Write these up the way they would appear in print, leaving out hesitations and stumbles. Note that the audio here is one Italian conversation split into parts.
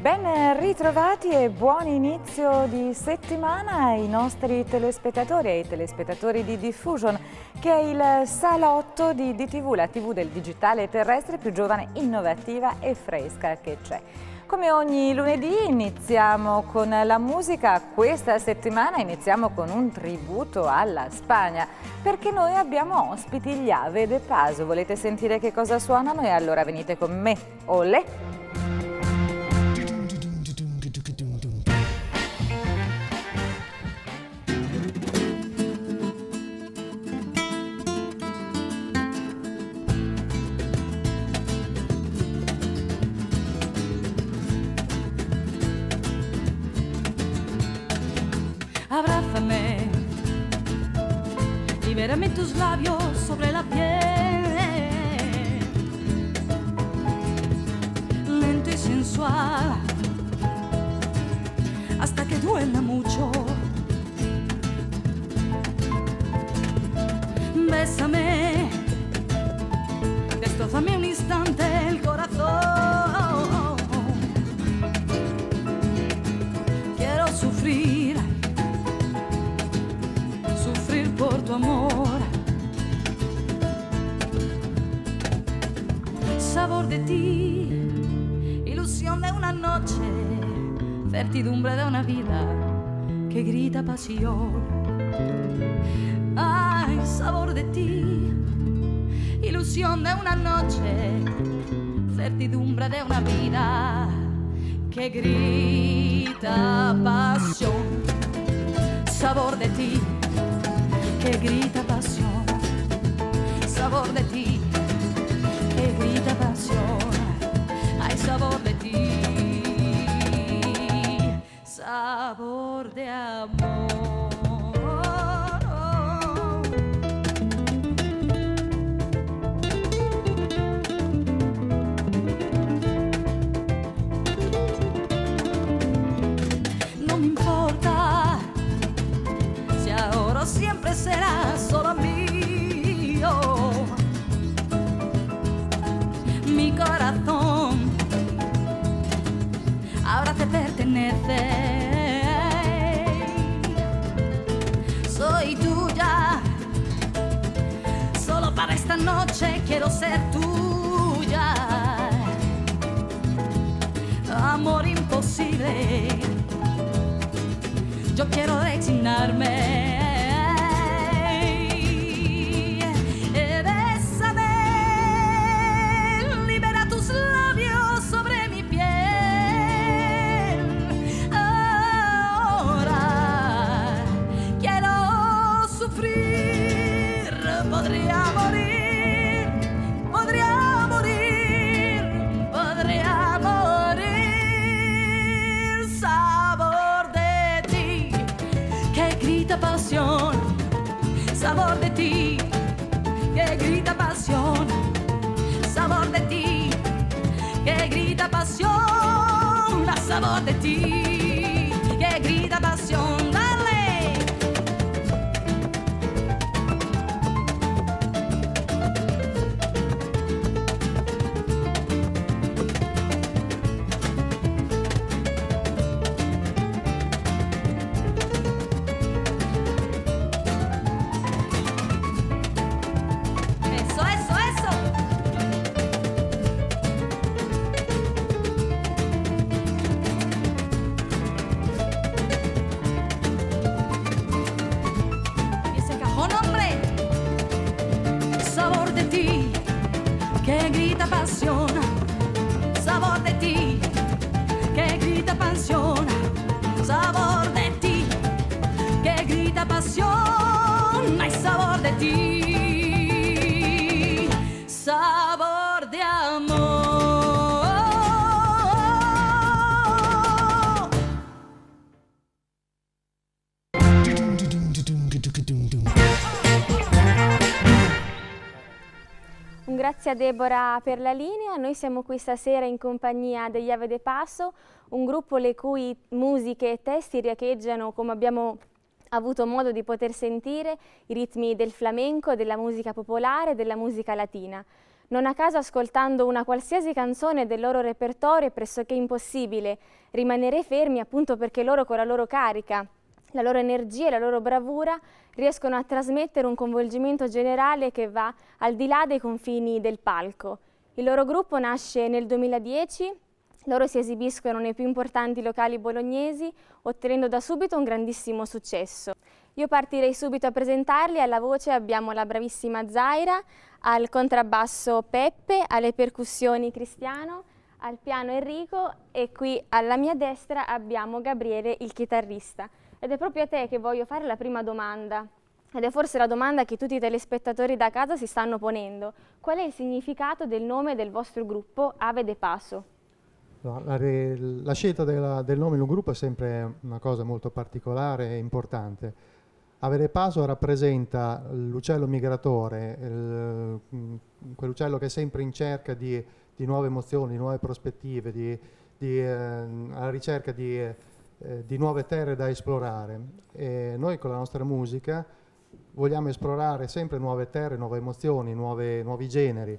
Ben ritrovati e buon inizio di settimana ai nostri telespettatori e ai telespettatori di Diffusion, che è il salotto di DTV, la TV del digitale terrestre più giovane, innovativa e fresca che c'è. Come ogni lunedì iniziamo con la musica. Questa settimana iniziamo con un tributo alla Spagna, perché noi abbiamo ospiti gli Ave de Paso. Volete sentire che cosa suonano? E allora venite con me. Olè! Abrázame, libérame tus labios sobre la piel, lento y sensual, hasta que duela mucho. Bésame, destrózame un instante el corazón. Quiero sufrir por tu amor, sabor de ti, ilusión de una noche, certidumbre de una vida que grita pasión. Ay, sabor de ti, ilusión de una noche, certidumbre de una vida que grita pasión. Sabor de ti, que grita pasión, sabor de ti, que grita pasión, hay sabor de ti, sabor de amor. No me importa si ahora o siempre será solo mío. Mi corazón ahora te pertenece. Soy tuya, solo para esta noche quiero ser tuya. Amor imposible, yo quiero resignarme. Sabor de ti, que grita pasión. Sabor de ti, que grita pasión. Sabor de ti, que grita pasión. Dale. Que grita pasión, sabor de ti, que grita pasión, sabor de ti, que grita pasión, hay sabor de ti, sabor de amor. Grazie a Deborah per la linea. Noi siamo qui stasera in compagnia degli Ave de Paso, un gruppo le cui musiche e testi riecheggiano, come abbiamo avuto modo di poter sentire, i ritmi del flamenco, della musica popolare e della musica latina. Non a caso, ascoltando una qualsiasi canzone del loro repertorio è pressoché impossibile rimanere fermi, appunto perché loro, con la loro carica, la loro energia e la loro bravura, riescono a trasmettere un coinvolgimento generale che va al di là dei confini del palco. Il loro gruppo nasce nel 2010, loro si esibiscono nei più importanti locali bolognesi, ottenendo da subito un grandissimo successo. Io partirei subito a presentarli. Alla voce abbiamo la bravissima Zaira, al contrabbasso Peppe, alle percussioni Cristiano, al piano Enrico e qui alla mia destra abbiamo Gabriele, il chitarrista. Ed è proprio a te che voglio fare la prima domanda, ed è forse la domanda che tutti i telespettatori da casa si stanno ponendo. Qual è il significato del nome del vostro gruppo Ave de Paso? No, la scelta del nome di un gruppo è sempre una cosa molto particolare e importante. Ave de Paso rappresenta l'uccello migratore, quell'uccello che è sempre in cerca di nuove emozioni, di nuove prospettive, alla ricerca di nuove terre da esplorare. E noi con la nostra musica vogliamo esplorare sempre nuove terre, nuove emozioni, nuovi generi,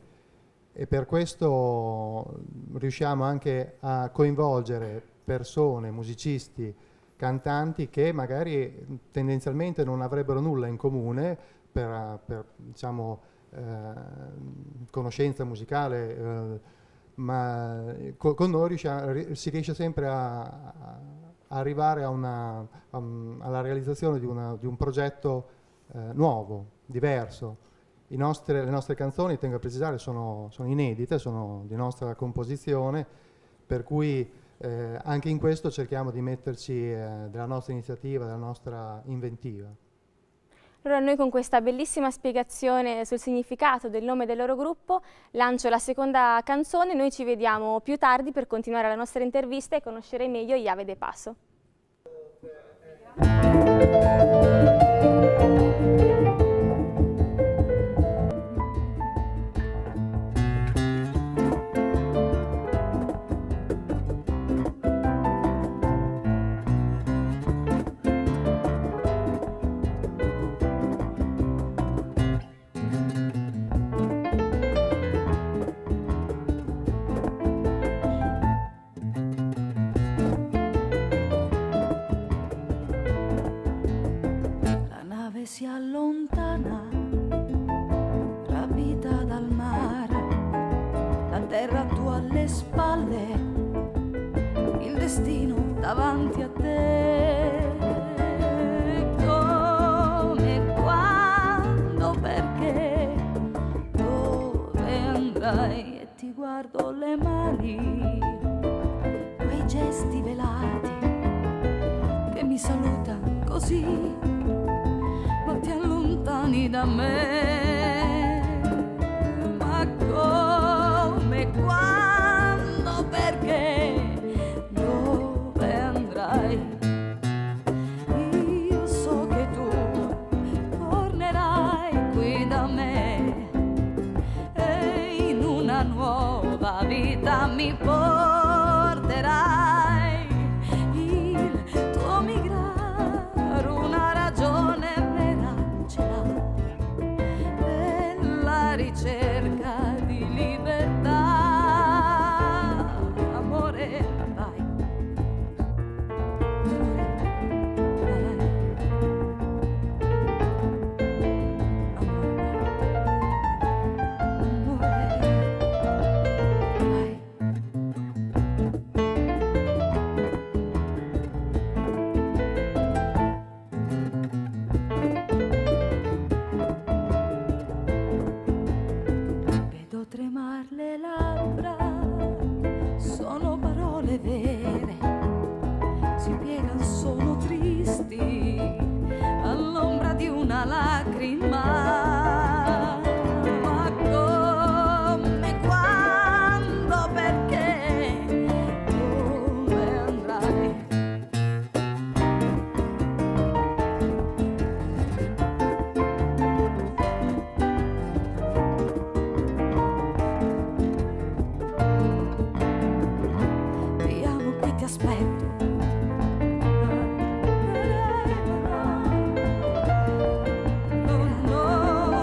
e per questo riusciamo anche a coinvolgere persone, musicisti, cantanti che magari tendenzialmente non avrebbero nulla in comune per diciamo, conoscenza musicale, ma con noi si riesce sempre a arrivare alla realizzazione di un progetto nuovo, diverso. Le nostre canzoni, tengo a precisare, sono inedite, sono di nostra composizione, per cui anche in questo cerchiamo di metterci della nostra iniziativa, della nostra inventiva. Allora noi con questa bellissima spiegazione sul significato del nome del loro gruppo lancio la seconda canzone. Noi ci vediamo più tardi per continuare la nostra intervista e conoscere meglio gli Ave de Paso. Si allontana, rapita dal mare, la terra tua alle spalle, il destino davanti a te. Come, quando, perché, dove andrai? E ti guardo le mani, quei gesti velati che mi salutano così, ti allontani da me. Ma come, quando, perché, dove andrai? Io so che tu tornerai qui da me e in una nuova vita mi porterai. Il tuo migrare una ragione ricerca di libertà, amore, vai. Tremar le labbra, sono parole vere, si piegano, sono tristi, all'ombra di una lacrima. Ma come, quando, perché, dove andrai? No, no.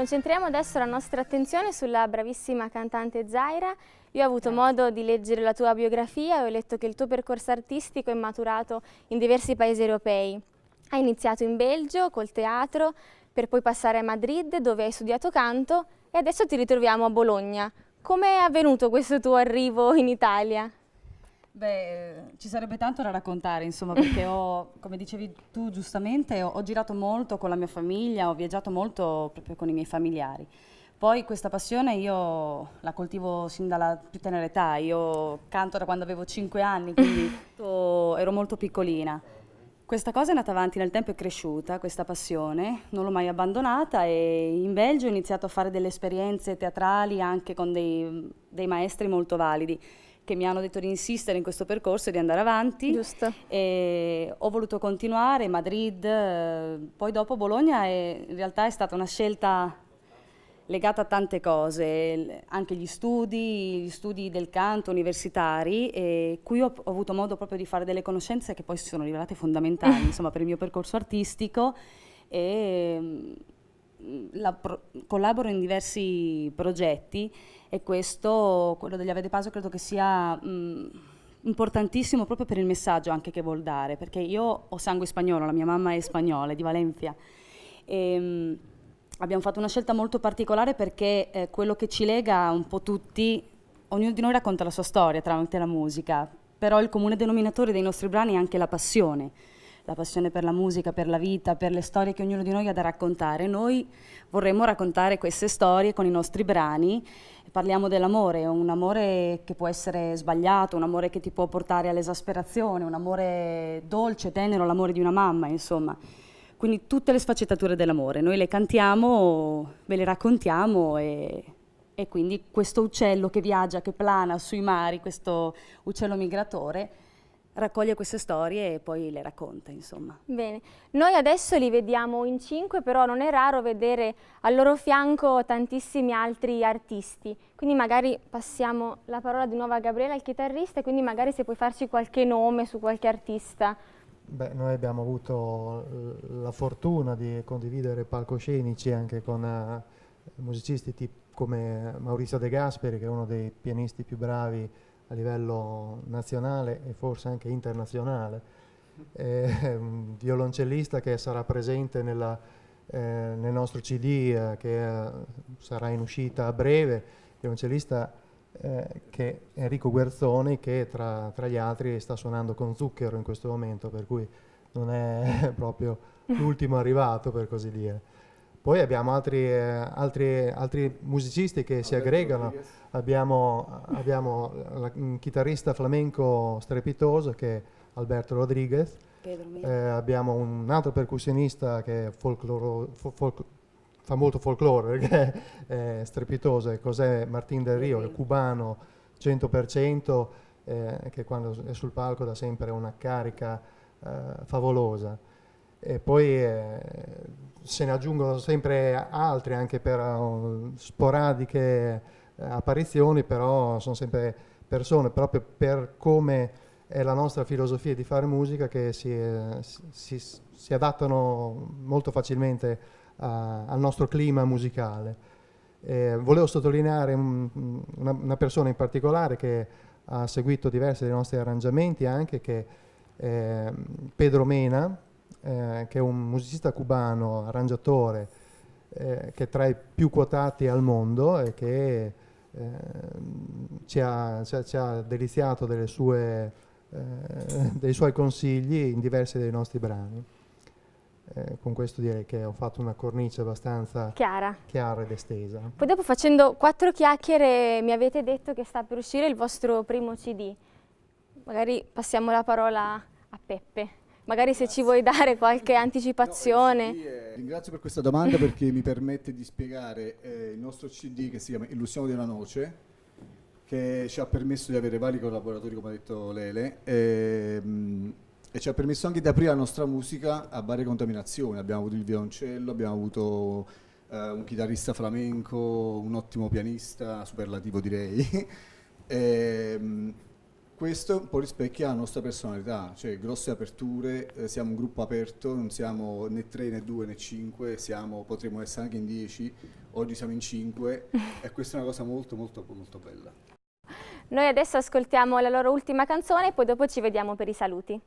Concentriamo adesso la nostra attenzione sulla bravissima cantante Zaira. Io ho avuto modo di leggere la tua biografia e ho letto che il tuo percorso artistico è maturato in diversi paesi europei. Hai iniziato in Belgio col teatro, per poi passare a Madrid dove hai studiato canto e adesso ti ritroviamo a Bologna. Come è avvenuto questo tuo arrivo in Italia? Beh, ci sarebbe tanto da raccontare, insomma, perché come dicevi tu giustamente, ho girato molto con la mia famiglia, ho viaggiato molto proprio con i miei familiari. Poi questa passione io la coltivo sin dalla più tenera età, io canto da quando avevo 5 anni, quindi ero molto piccolina. Questa cosa è andata avanti nel tempo, è cresciuta, questa passione, non l'ho mai abbandonata e in Belgio ho iniziato a fare delle esperienze teatrali anche con dei maestri molto validi che mi hanno detto di insistere in questo percorso e di andare avanti. Giusto. E ho voluto continuare, Madrid, poi dopo Bologna in realtà è stata una scelta legata a tante cose, anche gli studi del canto universitari, e qui ho avuto modo proprio di fare delle conoscenze che poi si sono rivelate fondamentali, insomma, per il mio percorso artistico e collaboro in diversi progetti e questo, quello degli Ave de Paso, credo che sia importantissimo proprio per il messaggio anche che vuol dare, perché io ho sangue spagnolo, la mia mamma è spagnola, è di Valencia. Abbiamo fatto una scelta molto particolare perché quello che ci lega un po' tutti, ognuno di noi racconta la sua storia tramite la musica, però il comune denominatore dei nostri brani è anche la passione per la musica, per la vita, per le storie che ognuno di noi ha da raccontare. Noi vorremmo raccontare queste storie con i nostri brani. Parliamo dell'amore, un amore che può essere sbagliato, un amore che ti può portare all'esasperazione, un amore dolce, tenero, l'amore di una mamma, insomma. Quindi tutte le sfaccettature dell'amore, noi le cantiamo, ve le raccontiamo e quindi questo uccello che viaggia, che plana sui mari, questo uccello migratore, raccoglie queste storie e poi le racconta, insomma. Bene, noi adesso li vediamo in 5, però non è raro vedere al loro fianco tantissimi altri artisti, quindi magari passiamo la parola di nuovo a Gabriele, il chitarrista, e quindi magari se puoi farci qualche nome su qualche artista. Beh, noi abbiamo avuto la fortuna di condividere palcoscenici anche con musicisti come Maurizio De Gasperi, che è uno dei pianisti più bravi a livello nazionale e forse anche internazionale, un violoncellista che sarà presente nel nostro CD che sarà in uscita a breve, violoncellista che è Enrico Guerzoni, che tra gli altri sta suonando con Zucchero in questo momento, per cui non è proprio l'ultimo arrivato, per così dire. Poi abbiamo altri musicisti che si aggregano. Abbiamo un chitarrista flamenco strepitoso che è Alberto Rodriguez. Abbiamo un altro percussionista che fa molto folklore, che è strepitoso, è José Martín del Río, che è cubano 100%, che quando è sul palco dà sempre una carica favolosa. E poi se ne aggiungono sempre altri anche per sporadiche apparizioni, però sono sempre persone, proprio per come è la nostra filosofia di fare musica, che si adattano molto facilmente al nostro clima musicale. Volevo sottolineare una persona in particolare che ha seguito diversi dei nostri arrangiamenti anche, che è Pedro Mena, che è un musicista cubano, arrangiatore, che è tra i più quotati al mondo e che ci ha deliziato dei suoi consigli in diversi dei nostri brani. Con questo direi che ho fatto una cornice abbastanza chiara ed estesa. Poi dopo, facendo 4 chiacchiere, mi avete detto che sta per uscire il vostro primo CD. Magari passiamo la parola a Peppe. Magari se ci vuoi dare qualche anticipazione. Ringrazio per questa domanda perché mi permette di spiegare il nostro CD, che si chiama Illusione di una noce, che ci ha permesso di avere vari collaboratori, come ha detto Lele, e ci ha permesso anche di aprire la nostra musica a varie contaminazioni. Abbiamo avuto il violoncello, abbiamo avuto un chitarrista flamenco, un ottimo pianista, superlativo direi, questo un po' rispecchia la nostra personalità, cioè grosse aperture, siamo un gruppo aperto, non siamo né 3 né 2 né 5, potremmo essere anche in 10, oggi siamo in 5 e questa è una cosa molto molto molto bella. Noi adesso ascoltiamo la loro ultima canzone e poi dopo ci vediamo per i saluti.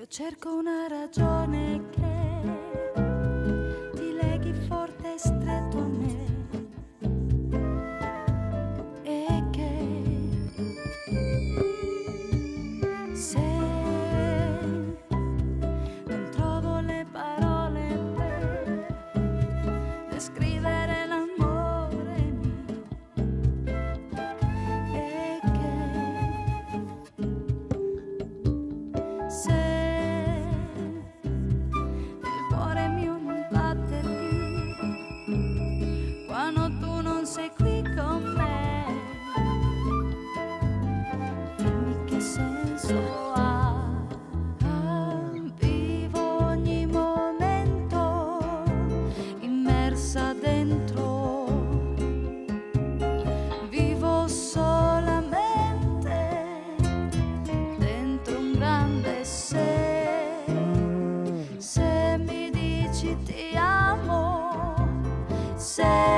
Cerco una ragione che ti leghi forte e stretto a me e che se non trovo le parole per descrivere l'amore mio e che se sei qui con me, dimmi che senso ha. Vivo ogni momento immersa dentro, vivo solamente dentro un grande sé. Se mi dici ti amo, se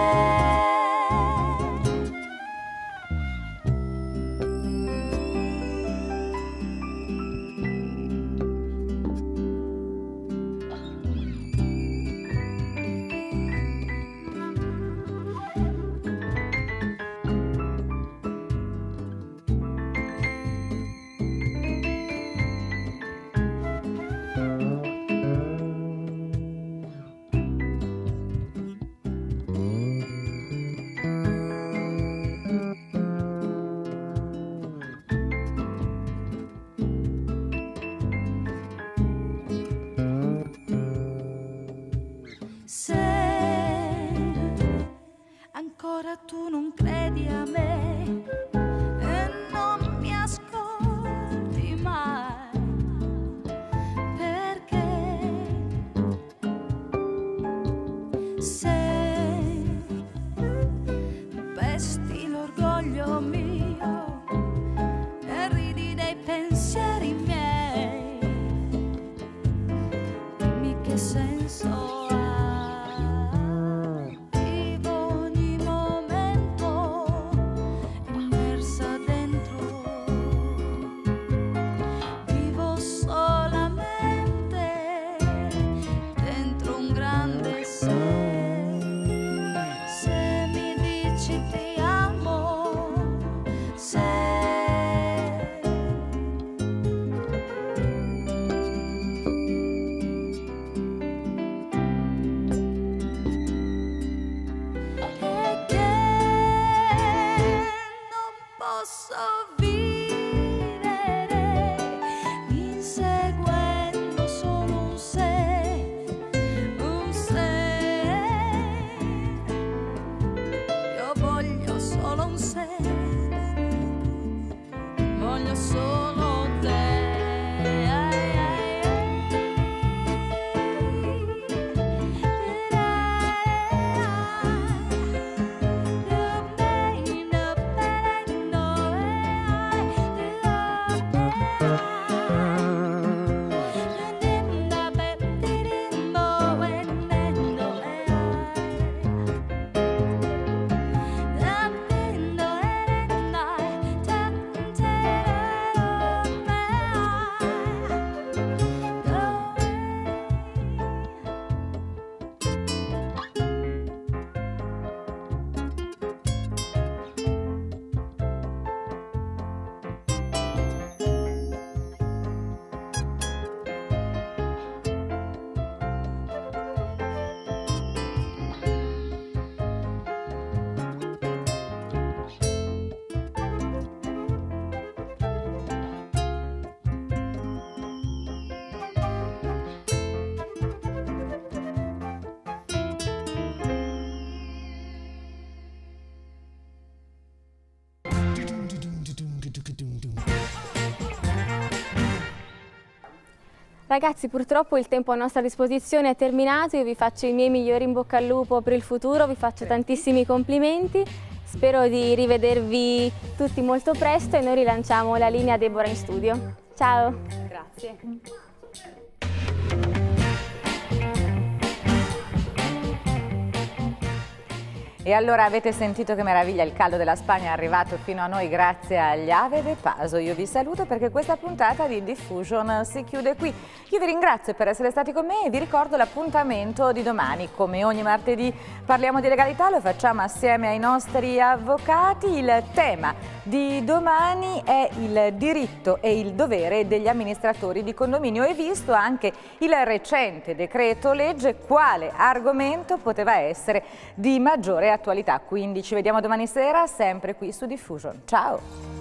ancora tu non credi a me e non mi ascolti mai, perché se pesti l'orgoglio mio e ridi dei pensieri miei, dimmi che senso ha. Ragazzi, purtroppo il tempo a nostra disposizione è terminato, io vi faccio i miei migliori in bocca al lupo per il futuro, vi faccio tantissimi complimenti, spero di rivedervi tutti molto presto e noi rilanciamo la linea Deborah in studio. Ciao! Grazie. E allora avete sentito che meraviglia, il caldo della Spagna è arrivato fino a noi grazie agli Ave de Paso. Io vi saluto perché questa puntata di Diffusion si chiude qui. Io vi ringrazio per essere stati con me e vi ricordo l'appuntamento di domani. Come ogni martedì parliamo di legalità, lo facciamo assieme ai nostri avvocati. Il tema di domani è il diritto e il dovere degli amministratori di condominio e visto anche il recente decreto legge, quale argomento poteva essere di maggiore attualità. Quindi ci vediamo domani sera sempre qui su Diffusion. Ciao!